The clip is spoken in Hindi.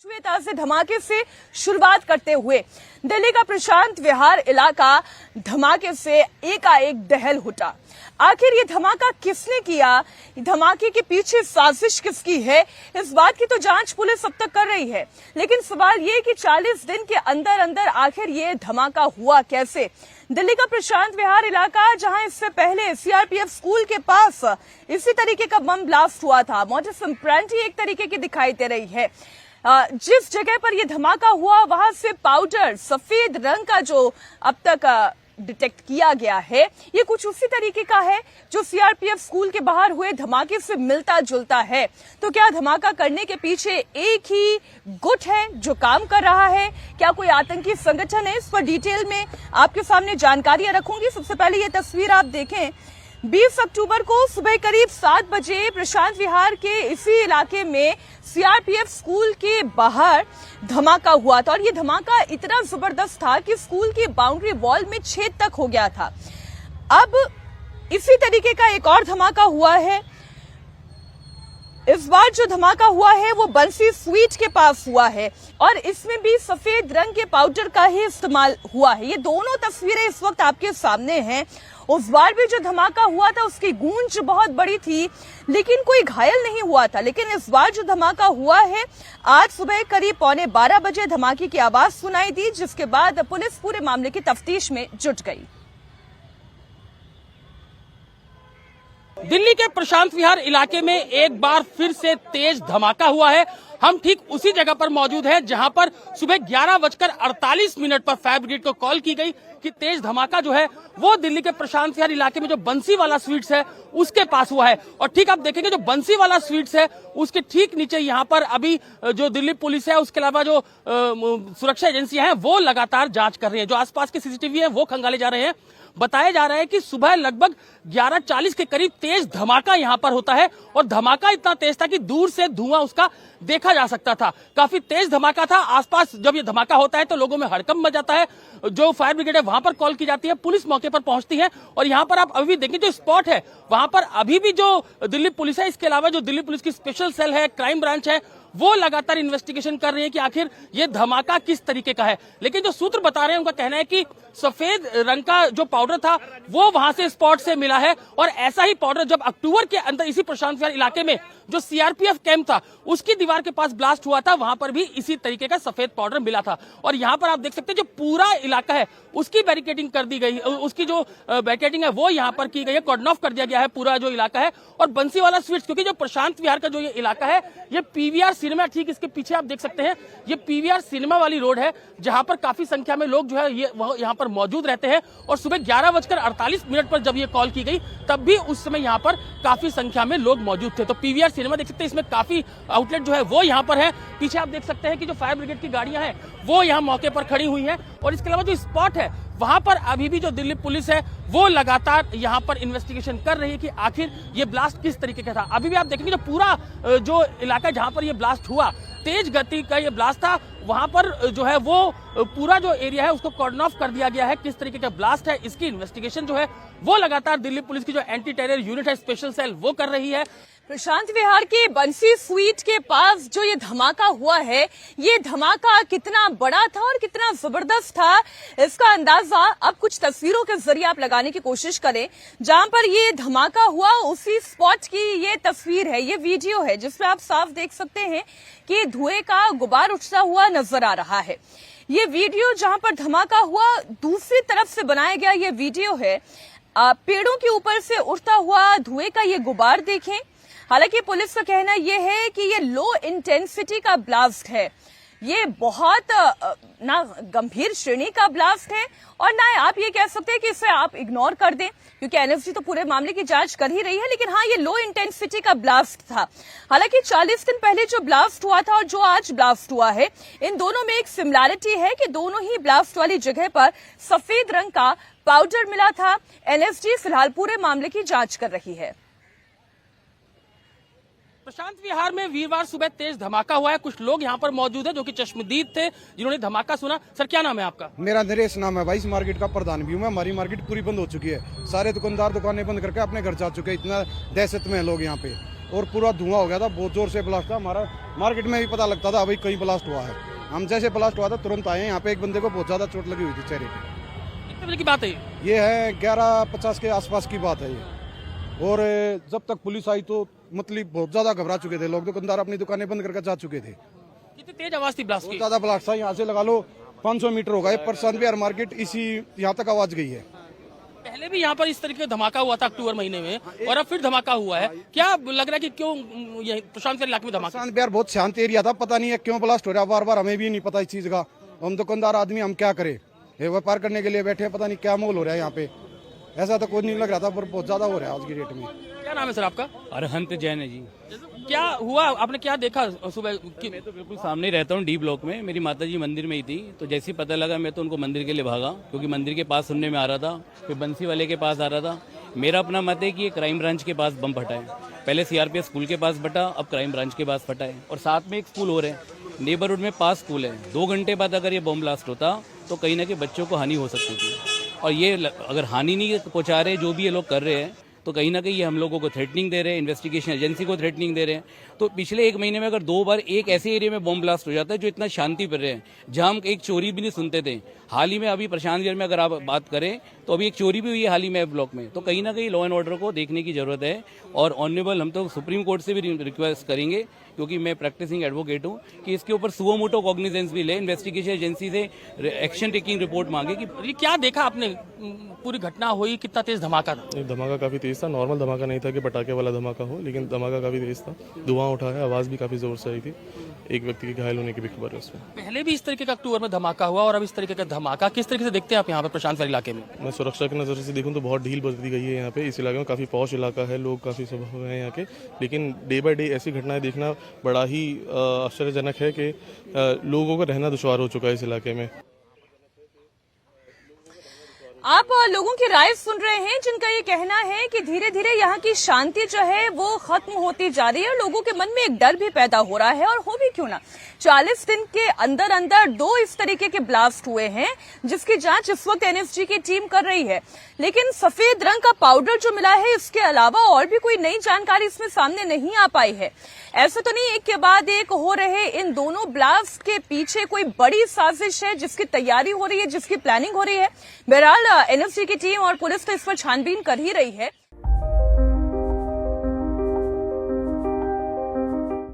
हुए ताजे धमाके से शुरुआत करते हुए दिल्ली का प्रशांत विहार इलाका धमाके से एकाएक दहल उठा। आखिर ये धमाका किसने किया, धमाके के पीछे साजिश किसकी है, इस बात की तो जांच पुलिस अब तक कर रही है। लेकिन सवाल ये कि 40 दिन के अंदर अंदर आखिर ये धमाका हुआ कैसे। दिल्ली का प्रशांत विहार इलाका, जहां इससे पहले सीआरपीएफ स्कूल के पास इसी तरीके का बम ब्लास्ट हुआ था। मोटिव इम्प्रेंटी एक तरीके की दिखाई दे रही है। जिस जगह पर यह धमाका हुआ वहां से पाउडर सफेद रंग का जो अब तक डिटेक्ट किया गया है, ये कुछ उसी तरीके का है जो सीआरपीएफ स्कूल के बाहर हुए धमाके से मिलता जुलता है। तो क्या धमाका करने के पीछे एक ही गुट है जो काम कर रहा है, क्या कोई आतंकी संगठन है, इस पर डिटेल में आपके सामने जानकारियां रखूंगी। सबसे पहले ये तस्वीर आप देखें। 20 अक्टूबर को सुबह करीब 7 बजे प्रशांत विहार के इसी इलाके में सीआरपीएफ स्कूल के बाहर धमाका हुआ था और ये धमाका इतना जबरदस्त था कि स्कूल की बाउंड्री वॉल में छेद तक हो गया था। अब इसी तरीके का एक और धमाका हुआ है। इस बार जो धमाका हुआ है वो बंसी स्वीट के पास हुआ है और इसमें भी सफेद रंग के पाउडर का ही इस्तेमाल हुआ है। ये दोनों तस्वीरें इस वक्त आपके सामने हैं। उस बार भी जो धमाका हुआ था उसकी गूंज बहुत बड़ी थी लेकिन कोई घायल नहीं हुआ था। लेकिन इस बार जो धमाका हुआ है, आज सुबह करीब 11:15 बजे धमाके की आवाज सुनाई दी, जिसके बाद पुलिस पूरे मामले की तफ्तीश में जुट गई। दिल्ली के प्रशांत विहार इलाके में एक बार फिर से तेज धमाका हुआ है। हम ठीक उसी जगह पर मौजूद हैं जहां पर सुबह 11:48 पर फायर ब्रिगेड को कॉल की गई कि तेज धमाका जो है वो दिल्ली के प्रशांत विहार इलाके में जो बंसी वाला स्वीट्स है उसके पास हुआ है। और ठीक आप देखेंगे जो बंसी वाला स्वीट्स है उसके ठीक नीचे यहाँ पर अभी जो दिल्ली पुलिस है, उसके अलावा जो सुरक्षा एजेंसियां हैं वो लगातार जांच कर रही है। जो आसपास के सीसीटीवी है वो खंगाले जा रहे हैं। बताया जा रहा है कि सुबह लगभग 11:40 के करीब तेज धमाका यहां पर होता है और धमाका इतना तेज था कि दूर से धुआं उसका देखा जा सकता था। काफी तेज धमाका था। आसपास जब ये धमाका होता है तो लोगों में हड़कंप मच जाता है। जो फायर ब्रिगेड है वहां पर कॉल की जाती है, पुलिस मौके पर पहुंचती है और यहां पर आप अभी भी देखें जो स्पॉट है वहां पर अभी भी जो दिल्ली पुलिस है, इसके अलावा जो दिल्ली पुलिस की स्पेशल सेल है, क्राइम ब्रांच है, वो लगातार इन्वेस्टिगेशन कर रही है कि आखिर ये धमाका किस तरीके का है। लेकिन जो सूत्र बता रहे हैं उनका कहना है कि सफेद रंग का जो पाउडर था वो वहां से स्पॉट से मिला है और ऐसा ही पाउडर जब अक्टूबर के अंदर इसी प्रशांत विहार इलाके में जो सीआरपीएफ कैंप था उसकी दीवार के पास ब्लास्ट हुआ था, वहां पर भी इसी तरीके का सफेद पाउडर मिला था। और यहां पर आप देख सकते हैं जो पूरा इलाका है उसकी बैरिकेडिंग कर दी गई, उसकी जो बैरिकेडिंग है वो यहां पर की गई है, कॉर्डन ऑफ कर दिया गया है पूरा जो इलाका है। और बंसी वाला स्वीट्स, क्योंकि जो प्रशांत विहार का जो ये इलाका है ये पीवीआर सिनेमा, ठीक इसके पीछे आप देख सकते हैं ये पीवीआर सिनेमा वाली रोड है जहां पर काफी संख्या में लोग जो है ये यहाँ पर मौजूद रहते हैं। और सुबह 11:48 पर जब ये कॉल की गई तब भी उस समय यहाँ पर काफी संख्या में लोग मौजूद थे। तो पीवीआर सिनेमा देख सकते हैं, इसमें काफी आउटलेट जो है वो यहाँ पर है। पीछे आप देख सकते हैं कि जो फायर ब्रिगेड की गाड़ियां हैं वो यहाँ मौके पर खड़ी हुई हैं और इसके अलावा जो स्पॉट है वहां पर अभी भी जो दिल्ली पुलिस है वो लगातार यहां पर इन्वेस्टिगेशन कर रही है कि आखिर ये ब्लास्ट किस तरीके का था। अभी भी आप देखेंगे जो पूरा जो इलाका जहां पर ये ब्लास्ट हुआ, तेज गति का ये ब्लास्ट था, वहां पर जो है वो पूरा जो एरिया है उसको कॉर्डन ऑफ कर दिया गया है। किस तरीके का ब्लास्ट है इसकी इन्वेस्टिगेशन जो है वो लगातार दिल्ली पुलिस की जो एंटी टेरर यूनिट है, स्पेशल सेल, वो कर रही है। प्रशांत विहार के बंसी स्वीट के पास जो ये धमाका हुआ है, ये धमाका कितना बड़ा था और कितना जबरदस्त था, इसका अंदाजा अब कुछ तस्वीरों के जरिए आप लगाने की कोशिश करें। जहां पर ये धमाका हुआ उसी स्पॉट की ये तस्वीर है, ये वीडियो है जिसमें आप साफ देख सकते हैं कि धुएं का गुबार उठता हुआ नजर आ रहा है। ये वीडियो जहां पर धमाका हुआ दूसरी तरफ से बनाया गया ये वीडियो है। पेड़ों के ऊपर से उठता हुआ धुएं का ये गुबार देखें। हालांकि पुलिस का कहना यह है कि ये लो इंटेंसिटी का ब्लास्ट है, ये बहुत ना गंभीर श्रेणी का ब्लास्ट है और ना आप ये कह सकते हैं कि इसे आप इग्नोर कर दें, क्योंकि एनएसजी तो पूरे मामले की जांच कर ही रही है। लेकिन हाँ, ये लो इंटेंसिटी का ब्लास्ट था। हालांकि 40 दिन पहले जो ब्लास्ट हुआ था और जो आज ब्लास्ट हुआ है, इन दोनों में एक सिमिलैरिटी है कि दोनों ही ब्लास्ट वाली जगह पर सफेद रंग का पाउडर मिला था। एनएसजी फिलहाल पूरे मामले की जांच कर रही है। प्रशांत विहार में वीरवार सुबह तेज धमाका हुआ है। कुछ लोग यहाँ पर मौजूद है जो कि चश्मदीद थे, जिन्होंने धमाका सुना। सर क्या नाम है आपका? मेरा नरेश नाम है भाई। इस मार्केट का प्रधान भी हूँ मैं। हमारी मार्केट पूरी बंद हो चुकी है, सारे दुकानदार दुकानें बंद करके अपने घर जा चुके हैं। इतना दहशत में है लोग यहाँ पे। और पूरा धुआं हो गया था, बहुत जोर से ब्लास्ट था। हमारा मार्केट में भी पता लगता था अभी कहीं ब्लास्ट हुआ है। हम जैसे ब्लास्ट हुआ था तुरंत आए। यहाँ पे एक बंदे को बहुत ज्यादा चोट लगी हुई थी चेहरे पे। कितने बजे की बात है ये है 11:50 के आसपास की बात है ये। और जब तक पुलिस आई तो मतलब बहुत ज्यादा घबरा चुके थे लोग, दुकानदार अपनी दुकानें बंद करके जा चुके थे। कितनी तेज आवाज थी ब्लास्ट बहुत की? ज्यादा ब्लास्ट था। यहाँ से लगा लो 500 मीटर होगा ये प्रशांत विहार मार्केट, इसी यहाँ तक आवाज गई है। पहले भी यहाँ पर इस तरीके का धमाका हुआ था अक्टूबर महीने में, और अब फिर धमाका हुआ है। क्या लग रहा है कि क्यों ये प्रशांत विहार इलाके में धमाका? प्रशांत विहार बहुत शांत एरिया था, पता नहीं है क्यों ब्लास्ट हो रहा है बार बार, हमें भी नहीं पता इस चीज का। हम दुकानदार आदमी हम क्या करें, ये व्यापार करने के लिए बैठे हैं, पता नहीं क्या माहौल हो रहा है यहाँ पे। ऐसा तो कुछ नहीं लग रहा था, पर बहुत ज्यादा हो रहा है आज की डेट में। क्या नाम है सर आपका? अरहंत जैन है जी। क्या हुआ, आपने क्या देखा सुबह की? मैं तो बिल्कुल सामने रहता हूँ डी ब्लॉक में। मेरी माता जी मंदिर में ही थी, तो जैसे ही पता लगा मैं तो उनको मंदिर के लिए भागा, क्योंकि मंदिर के पास सुनने में आ रहा था, फिर बंसी वाले के पास आ रहा था। मेरा अपना मत है कि ये क्राइम ब्रांच के पास बम फटा है। पहले सीआरपीएफ स्कूल के पास फटा, अब क्राइम ब्रांच के पास फटा है, और साथ में एक स्कूल और है, नेबरहुड में 5 स्कूल है। 2 घंटे बाद अगर ये बम ब्लास्ट होता तो कहीं ना कहीं बच्चों को हानि हो सकती थी। और ये अगर हानि नहीं पहुंचा रहे, जो भी ये लोग कर रहे हैं, तो कहीं ना कहीं ये हम लोगों को थ्रेटनिंग दे रहे हैं, इन्वेस्टिगेशन एजेंसी को थ्रेटनिंग दे रहे हैं। तो पिछले 1 महीने में अगर 2 बार एक ऐसे एरिया में बॉम्ब ब्लास्ट हो जाता है जो इतना शांति पर रहे, जहां हम एक चोरी भी नहीं सुनते थे। हाल ही में अभी प्रशांत विहार में अगर आप बात करें तो अभी एक चोरी भी हुई है हाल ही में ब्लॉक में। तो कहीं ना कहीं लॉ एंड ऑर्डर को देखने की जरूरत है। और ऑनरेबल हम तो सुप्रीम कोर्ट से भी रिक्वेस्ट करेंगे, क्योंकि मैं प्रैक्टिसिंग एडवोकेट हूं, कि इसके ऊपर सुओ मोटो कॉग्निजेंस भी ले, इन्वेस्टिगेशन एजेंसी से एक्शन टेकिंग रिपोर्ट मांगे। कि ये क्या देखा आपने? पूरी घटना हुई, कितना तेज धमाका था? धमाका काफ़ी तेज़ था। नॉर्मल धमाका नहीं था कि पटाखे वाला धमाका हो, लेकिन धमाका काफ़ी तेज़ था। धुआं उठा है, आवाज़ भी काफ़ी ज़ोर से आई थी। एक व्यक्ति के घायल होने की भी खबर है उसमें। पहले भी इस तरीके का अक्टूबर में धमाका हुआ, और अब इस तरीके का धमाका किस तरीके से देखते हैं आप यहाँ पर प्रशांत विहार इलाके में? मैं सुरक्षा की नज़र से देखूं तो बहुत ढील बरती गई है यहाँ पे। इस इलाके में काफ़ी पॉश इलाका है, लोग काफ़ी स्वभाव हैं यहाँ के, लेकिन डे बाय डे ऐसी घटनाएं देखना बड़ा ही आश्चर्यजनक है कि लोगों को रहना दुश्वार हो चुका है इस इलाके में। आप लोगों की राय सुन रहे हैं, जिनका ये कहना है कि धीरे धीरे यहाँ की शांति जो है वो खत्म होती जा रही है। लोगों के मन में एक डर भी पैदा हो रहा है, और हो भी क्यों ना। 40 दिन के अंदर अंदर 2 इस तरीके के ब्लास्ट हुए हैं, जिसकी जांच इस वक्त एनएसजी की टीम कर रही है। लेकिन सफेद रंग का पाउडर जो मिला है, इसके अलावा और भी कोई नई जानकारी इसमें सामने नहीं आ पाई है। ऐसा तो नहीं एक के बाद एक हो रहे इन दोनों ब्लास्ट के पीछे कोई बड़ी साजिश है, जिसकी तैयारी हो रही है, जिसकी प्लानिंग हो रही है। बहरहाल एनएसजी की टीम और पुलिस तो इस पर छानबीन कर ही रही है।